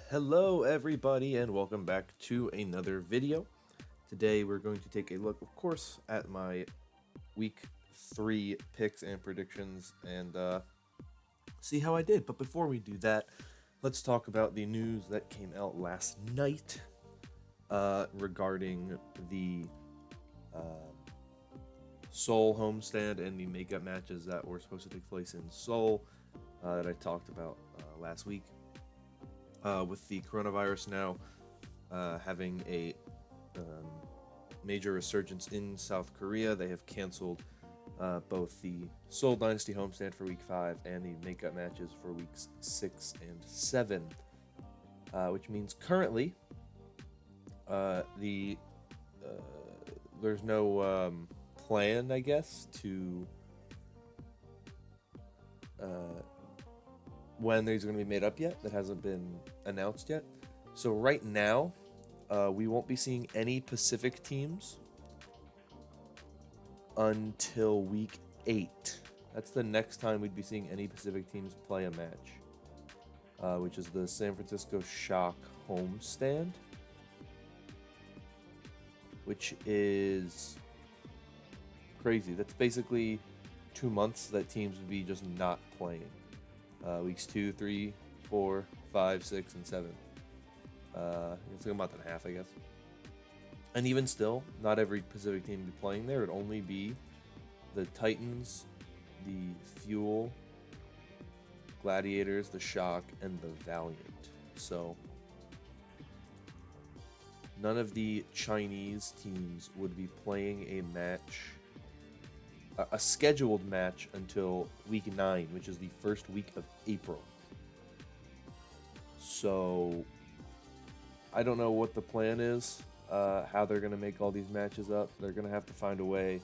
Hello everybody and welcome back to another video. Today we're going to take a look, of course, at my week 3 picks and predictions and see how I did. But before we do that, let's talk about the news that came out last night regarding the Seoul homestand and the makeup matches that were supposed to take place in Seoul that I talked about last week. With the coronavirus now having a major resurgence in South Korea, they have canceled both the Seoul Dynasty homestand for Week 5 and the makeup matches for Weeks 6 and 7, which means currently there's no plan, I guess, to when these are going to be made up yet. That hasn't been announced yet. So right now, we won't be seeing any Pacific teams until week 8. That's the next time we'd be seeing any Pacific teams play a match, which is the San Francisco Shock homestand, which is crazy. That's basically 2 months that teams would be just not playing. Weeks 2, 3, 4, 5, 6, and 7. It's like a month and a half, I guess. And even still, not every Pacific team would be playing there. It would only be the Titans, the Fuel, Gladiators, the Shock, and the Valiant. So none of the Chinese teams would be playing a scheduled match until week 9, which is the first week of April. So I don't know what the plan is, how they're going to make all these matches up. They're going to have to find a way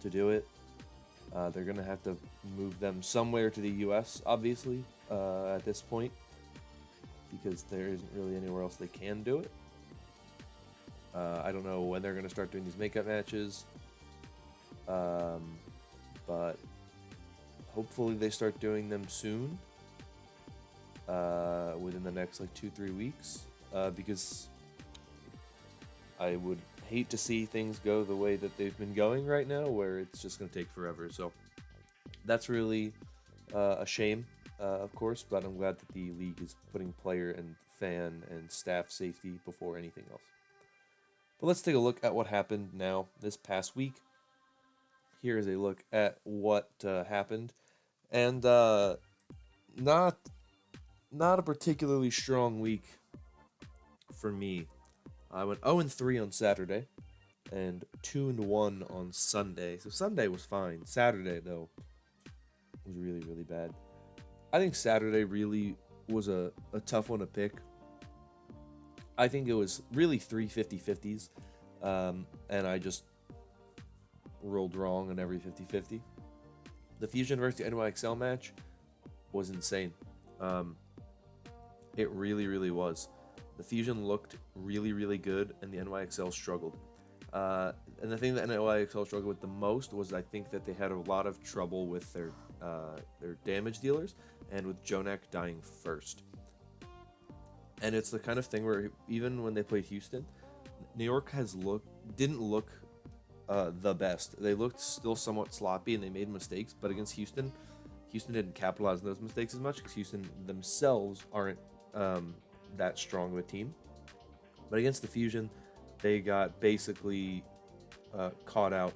to do it. They're going to have to move them somewhere to the US, obviously, at this point, because there isn't really anywhere else they can do it. I don't know when they're going to start doing these makeup matches. But hopefully they start doing them soon, within the next 2-3 weeks, because I would hate to see things go the way that they've been going right now, where it's just going to take forever. So that's really a shame, of course, but I'm glad that the league is putting player and fan and staff safety before anything else. But let's take a look at what happened now this past week. Here is a look at what happened, and not a particularly strong week for me. I went 0-3 on Saturday, and 2-1 on Sunday. So Sunday was fine. Saturday, though, was really, really bad. I think Saturday really was a tough one to pick. I think it was really 3 50-50s, and I just rolled wrong on every 50-50. The Fusion versus the NYXL match was insane. It really, really was. The Fusion looked really, really good, and the NYXL struggled. And the thing that NYXL struggled with the most was, I think, that they had a lot of trouble with their damage dealers, and with Jonak dying first. And it's the kind of thing where even when they played Houston, New York didn't look the best. They looked still somewhat sloppy, and they made mistakes, but against Houston didn't capitalize on those mistakes as much, because Houston themselves aren't that strong of a team. But against the Fusion, they got basically caught out,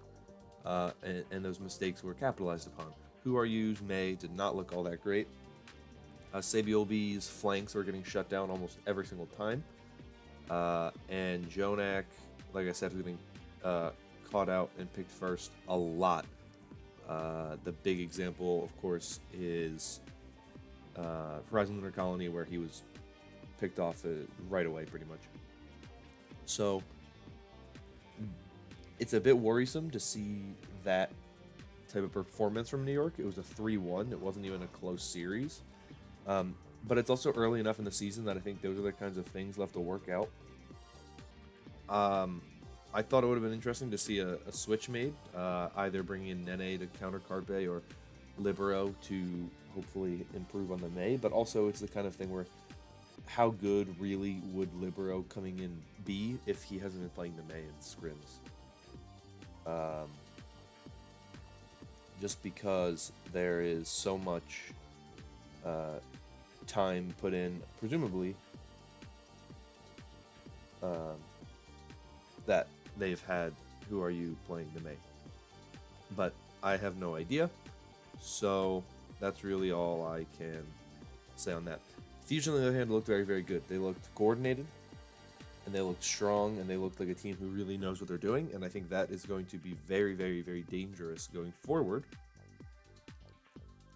and those mistakes were capitalized upon. Who Are You's May did not look all that great. Sabiolbi's flanks were getting shut down almost every single time. And Jonak, like I said, was getting caught out and picked first a lot. The big example, of course, is Horizon Lunar Colony, where he was picked off right away, pretty much. So it's a bit worrisome to see that type of performance from New York. It was a 3-1. It wasn't even a close series. But it's also early enough in the season that I think those are the kinds of things left to work out. I thought it would have been interesting to see a switch made, either bringing in Nene to counter Carpe or Libero to hopefully improve on the May, but also it's the kind of thing where how good really would Libero coming in be if he hasn't been playing the Mei and scrims. Um, just because there is so much time put in, presumably, um, that they've had. Who are you playing the Mei? But I have no idea, so that's really all I can say on that. Fusion, on the other hand, looked very, very good. They looked coordinated, and they looked strong, and they looked like a team who really knows what they're doing, and I think that is going to be very, very, very dangerous going forward.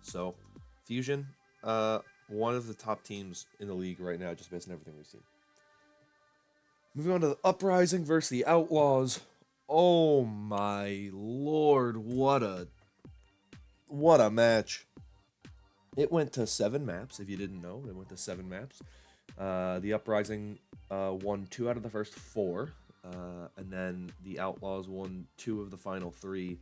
So, Fusion, one of the top teams in the league right now, just based on everything we've seen. Moving on to the Uprising versus the Outlaws. Oh my lord, what a match. It went to 7 maps, if you didn't know. It went to 7 maps. The Uprising won 2 out of the first 4. And then the Outlaws won 2 of the final 3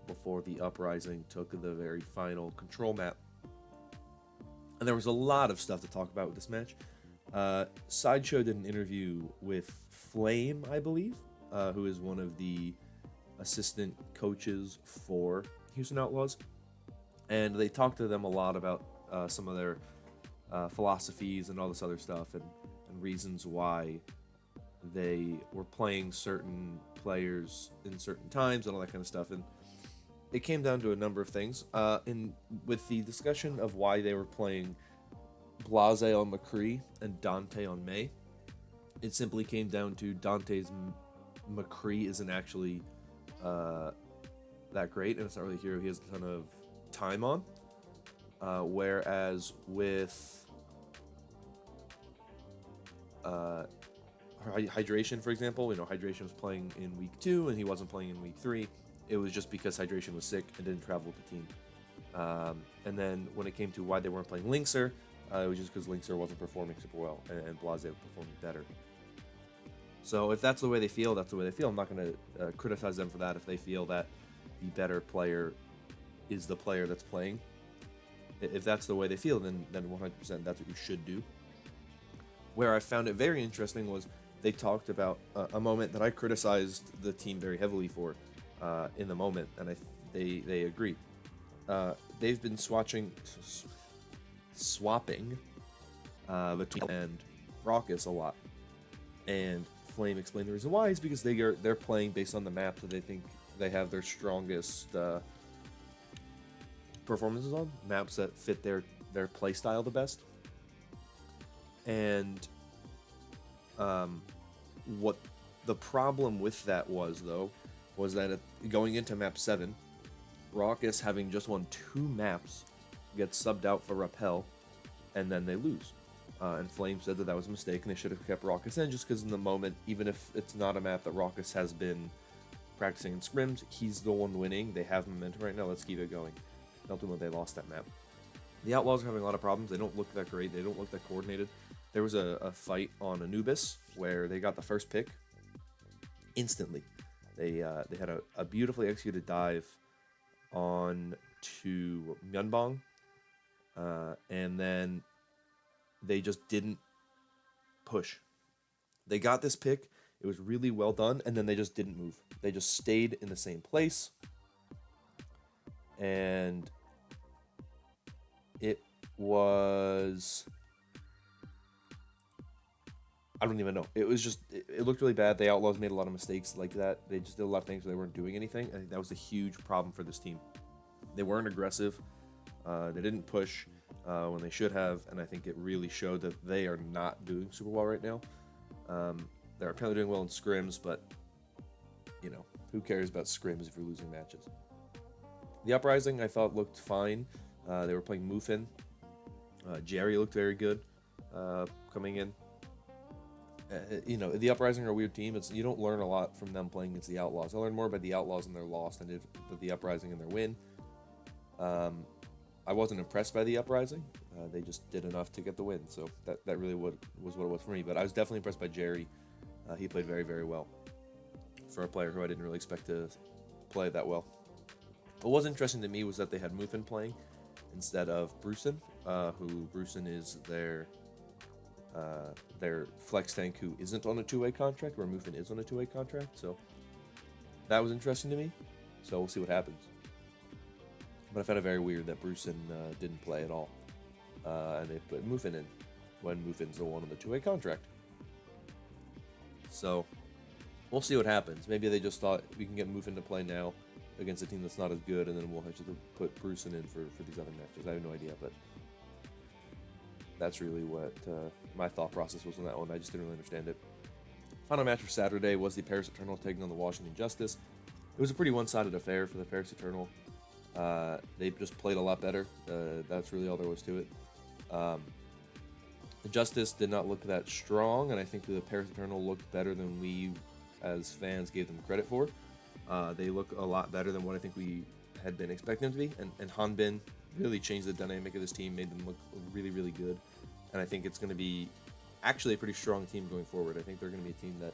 before the Uprising took the very final control map. And there was a lot of stuff to talk about with this match. Sideshow did an interview with Flame, I believe, who is one of the assistant coaches for Houston Outlaws. And they talked to them a lot about some of their philosophies and all this other stuff and reasons why they were playing certain players in certain times and all that kind of stuff. And it came down to a number of things. With the discussion of why they were playing Blase on McCree and Dante on Mei, it simply came down to Dante's McCree isn't actually that great, and it's not really a hero he has a ton of time on. Whereas with Hydration, for example, Hydration was playing in week 2 and he wasn't playing in week 3. It was just because Hydration was sick and didn't travel with the team. And then when it came to why they weren't playing Linkser, it was just because Linkser wasn't performing super well and Blase was performing better. So if that's the way they feel, that's the way they feel. I'm not going to criticize them for that if they feel that the better player is the player that's playing. If that's the way they feel, then 100% that's what you should do. Where I found it very interesting was they talked about a moment that I criticized the team very heavily for in the moment, and they agree. They've been swapping between and Raucous a lot, and Flame explained the reason why is because they're playing based on the map that they think they have their strongest performances on, maps that fit their play style the best. And what the problem with that was that going into map 7, Raucous, having just won 2 maps, gets subbed out for Rappel, and then they lose. And Flame said that was a mistake, and they should have kept Raucous in, just because in the moment, even if it's not a map that Raucous has been practicing in scrims, he's the one winning. They have momentum right now. Let's keep it going. Ultimately, they lost that map. The Outlaws are having a lot of problems. They don't look that great. They don't look that coordinated. There was a fight on Anubis where they got the first pick instantly. They had a beautifully executed dive on to Myunbong, and then they just didn't push. They got this pick. It was really well done, and then they just didn't move. They just stayed in the same place, and it was... I don't even know. It was just... It looked really bad. The Outlaws made a lot of mistakes like that. They just did a lot of things where they weren't doing anything. I think that was a huge problem for this team. They weren't aggressive. They didn't push when they should have, and I think it really showed that they are not doing super well right now. They're apparently doing well in scrims, but, who cares about scrims if you're losing matches? The Uprising, I thought, looked fine. They were playing Mufin. Jerry looked very good coming in. The Uprising are a weird team. You don't learn a lot from them playing against the Outlaws. I learned more about the Outlaws and their loss than the Uprising and their win. I wasn't impressed by the Uprising. They just did enough to get the win, so that really was what it was for me. But I was definitely impressed by Jerry. He played very, very well for a player who I didn't really expect to play that well. What was interesting to me was that they had Mufin playing instead of Brucin, who Brucin is their their flex tank who isn't on a two-way contract, where Mufin is on a two-way contract. So that was interesting to me. So we'll see what happens. But I found it very weird that Brucein didn't play at all. And they put Mufin in when Mufin's the one on the two-way contract. So we'll see what happens. Maybe they just thought we can get Mufin to play now against a team that's not as good, and then we'll have to put Brucein in for these other matches. I have no idea, but that's really what my thought process was on that one. I just didn't really understand it. Final match for Saturday was the Paris Eternal taking on the Washington Justice. It was a pretty one-sided affair for the Paris Eternal. They just played a lot better. That's really all there was to it. The Justice did not look that strong, and I think the Paris Eternal looked better than we, as fans, gave them credit for. They look a lot better than what I think we had been expecting them to be, and Hanbin really changed the dynamic of this team, made them look really, really good, and I think it's going to be actually a pretty strong team going forward. I think they're going to be a team that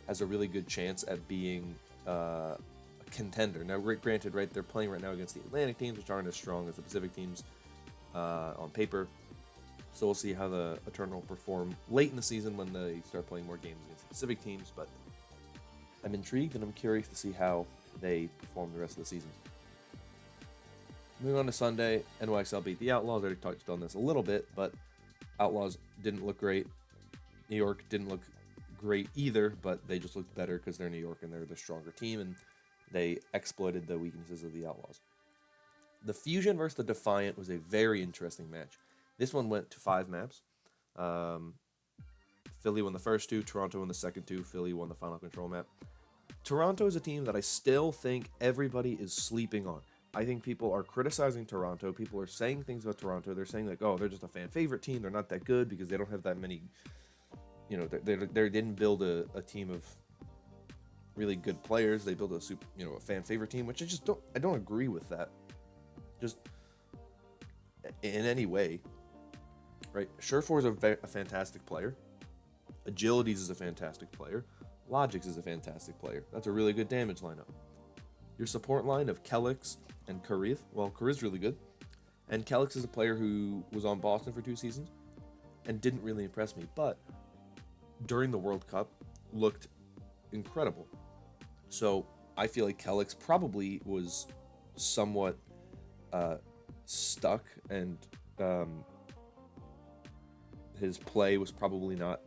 has a really good chance at being a contender. Now, granted, right, they're playing right now against the Atlantic teams, which aren't as strong as the Pacific teams on paper. So we'll see how the Eternal perform late in the season when they start playing more games against the Pacific teams. But I'm intrigued and I'm curious to see how they perform the rest of the season. Moving on to Sunday, NYXL beat the Outlaws. I already touched on this a little bit, but Outlaws didn't look great. New York didn't look great either, but they just looked better because they're New York and they're the stronger team, and they exploited the weaknesses of the Outlaws. The Fusion versus the Defiant was a very interesting match. This one went to 5 maps. Philly won the first 2, Toronto won the second 2, Philly won the final control map. Toronto is a team that I still think everybody is sleeping on. I think people are criticizing Toronto. People are saying things about Toronto. They're saying, like, oh, they're just a fan favorite team. They're not that good because they don't have that many, you know, they didn't build a team of really good players. They built a fan favorite team, which I don't agree with that. Just in any way, right? Surefour is a fantastic player. Agilities is a fantastic player. Logix is a fantastic player. That's a really good damage lineup. Your support line of Kelix and Karith, well, Karith's really good. And Kelix is a player who was on Boston for 2 seasons and didn't really impress me, but during the World Cup looked incredible. So I feel like Kelix probably was somewhat stuck, and his play was probably not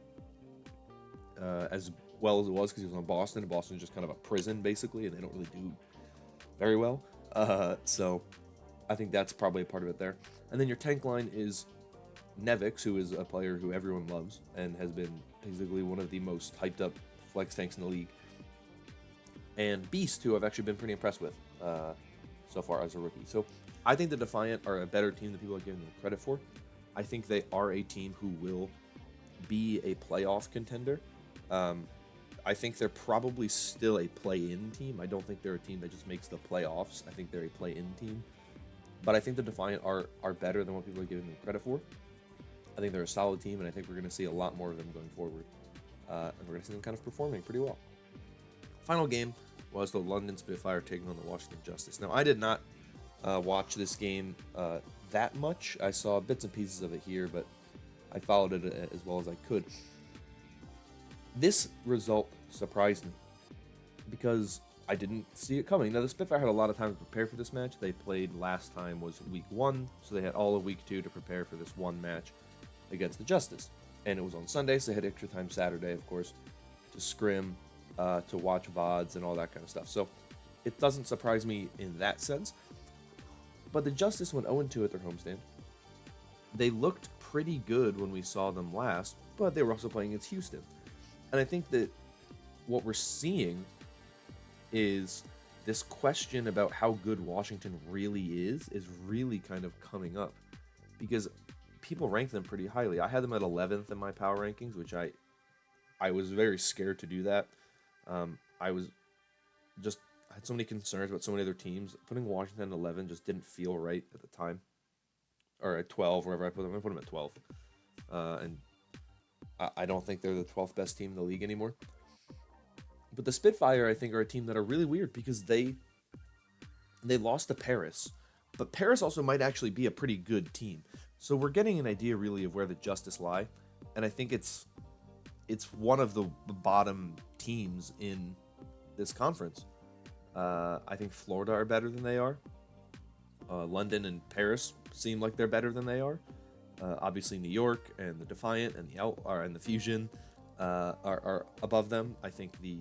as well as it was because he was on Boston, and Boston is just kind of a prison, basically, and they don't really do very well. So I think that's probably a part of it there. And then your tank line is Nevix, who is a player who everyone loves and has been basically one of the most hyped up flex tanks in the league. And Beast, who I've actually been pretty impressed with so far as a rookie. So I think the Defiant are a better team than people are giving them credit for. I think they are a team who will be a playoff contender. I think they're probably still a play-in team. I don't think they're a team that just makes the playoffs. I think they're a play-in team. But I think the Defiant are better than what people are giving them credit for. I think they're a solid team, and I think we're going to see a lot more of them going forward. And we're going to see them kind of performing pretty well. Final game was the London Spitfire taking on the Washington Justice. Now, I did not watch this game that much. I saw bits and pieces of it here, but I followed it as well as I could. This result surprised me because I didn't see it coming. Now, the Spitfire had a lot of time to prepare for this match. They played last time was week 1, so they had all of week 2 to prepare for this one match against the Justice. And it was on Sunday, so they had extra time Saturday, of course, to scrim, to watch VODs and all that kind of stuff. So it doesn't surprise me in that sense. But the Justice went 0-2 at their homestand. They looked pretty good when we saw them last, but they were also playing against Houston. And I think that what we're seeing is this question about how good Washington really is really kind of coming up, because people rank them pretty highly. I had them at 11th in my power rankings, which I was very scared to do that. I had so many concerns about so many other teams. Putting Washington at 11 just didn't feel right at the time, or at 12, wherever I put them. I put them at 12, and I don't think they're the 12th best team in the league anymore. But the Spitfire, I think, are a team that are really weird because they lost to Paris. But Paris also might actually be a pretty good team. So we're getting an idea, really, of where the Justice lie. and I think it's one of the bottom teams in this conference. I think Florida are better than they are. London and Paris seem like they're better than they are. Obviously, New York and the Defiant and the Fusion are above them. I think the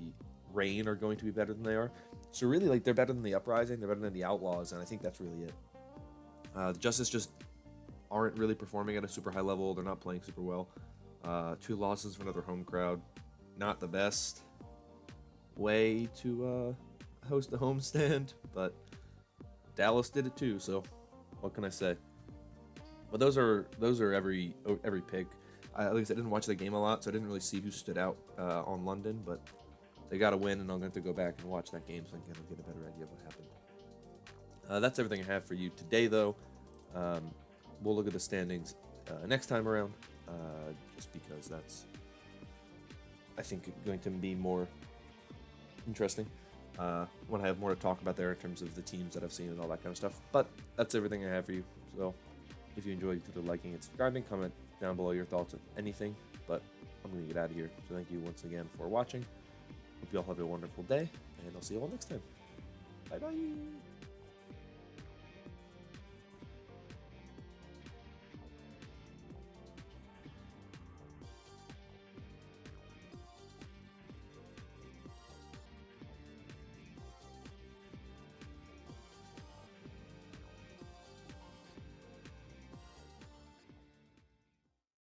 Reign are going to be better than they are. So really, like, they're better than the Uprising, they're better than the Outlaws, and I think that's really it. The Justice just aren't really performing at a super high level. They're not playing super well. 2 losses for another home crowd. Not the best way to host a homestand, but Dallas did it too, so what can I say? But those are every pick. At least I didn't watch the game a lot, so I didn't really see who stood out on London, but they got to win, and I'm going to go back and watch that game so I can get a better idea of what happened. That's everything I have for you today, though. We'll look at the standings next time around, just because that's, I think, going to be more interesting when I have more to talk about there in terms of the teams that I've seen and all that kind of stuff. But that's everything I have for you. So if you enjoyed, consider liking and subscribing. Comment down below your thoughts on anything. But I'm going to get out of here. So thank you once again for watching. Hope you all have a wonderful day, and I'll see you all next time. Bye-bye.